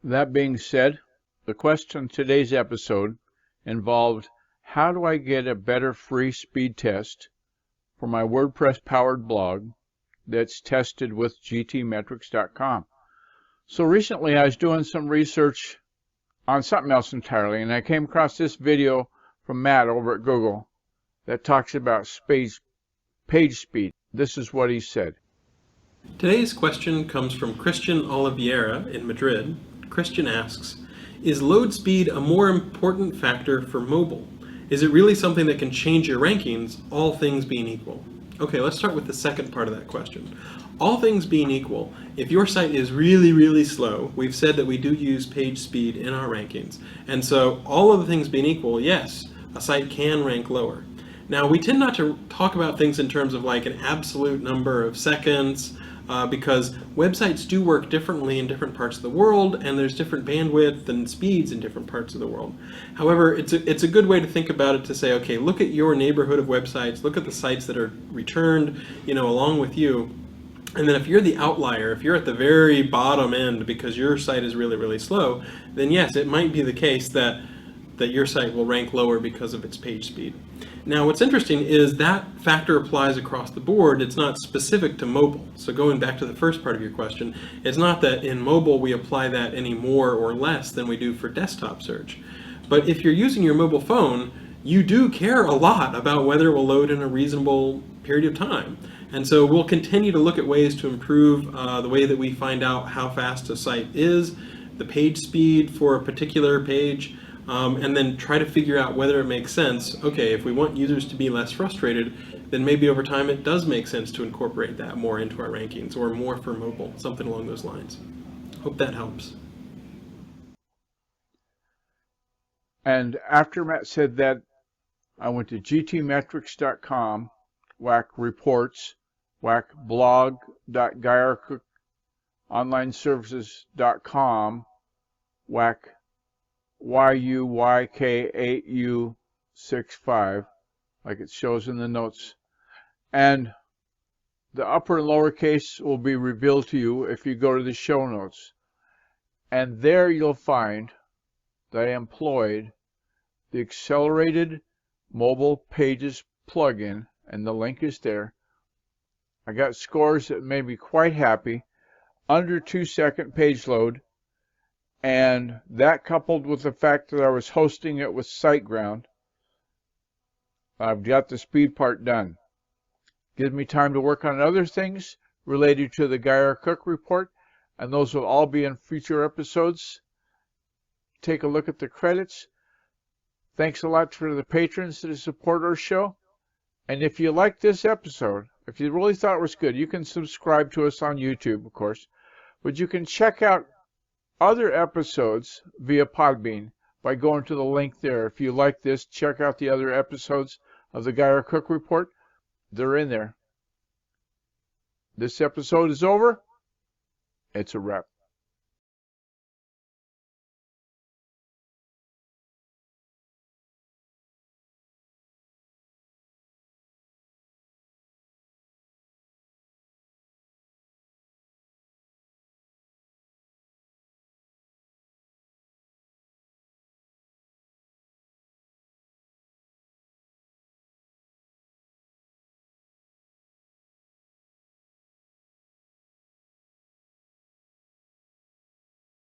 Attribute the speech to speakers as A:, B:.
A: That being said, the question in today's episode involved how do I get a better free speed test for my WordPress powered blog that's tested with gtmetrics.com. So recently I was doing some research on something else entirely, and I came across this video from Matt over at Google that talks about page speed. This is what he said.
B: Today's question comes from Christian Oliveira in Madrid. Christian asks, is load speed a more important factor for mobile? Is it really something that can change your rankings, all things being equal? Okay, let's start with the second part of that question. All things being equal, if your site is really slow, we've said that we do use page speed in our rankings. And so all of the things being equal, yes, a site can rank lower. Now, we tend not to talk about things in terms of like an absolute number of seconds, because websites do work differently in different parts of the world, and there's different bandwidth and speeds in different parts of the world. However, it's a good way to think about it to say, okay, look at your neighborhood of websites, look at the sites that are returned, along with you. And then if you're the outlier, if you're at the very bottom end because your site is really slow, then yes, it might be the case that your site will rank lower because of its page speed. Now, what's interesting is that factor applies across the board. It's not specific to mobile. So going back to the first part of your question, it's not that in mobile we apply that any more or less than we do for desktop search. But if you're using your mobile phone, you do care a lot about whether it will load in a reasonable period of time. And so we'll continue to look at ways to improve the way that we find out how fast a site is, the page speed for a particular page, and then try to figure out whether it makes sense. Okay, if we want users to be less frustrated, then maybe over time it does make sense to incorporate that more into our rankings or more for mobile, something along those lines. Hope that helps.
A: And after Matt said that, I went to gtmetrics.com, whack reports, whack blog.guyercookonlineservices.com, whack YUYK8U65, like it shows in the notes. And the upper and lowercase will be revealed to you if you go to the show notes. And there you'll find that I employed the Accelerated Mobile Pages plugin, and the link is there. I got scores that made me quite happy, under 2-second page load, and that coupled with the fact that I was hosting it with SiteGround, I've got the speed part done. Gives me time to work on other things related to the Guyer Cook report, and those will all be in future episodes. Take a look at the credits. Thanks a lot for the patrons that support our show. And if you like this episode, if you really thought it was good, you can subscribe to us on YouTube, of course. But you can check out other episodes via Podbean by going to the link there. If you like this, check out the other episodes of the Guyer Cook Report. They're in there. This episode is over. It's a wrap.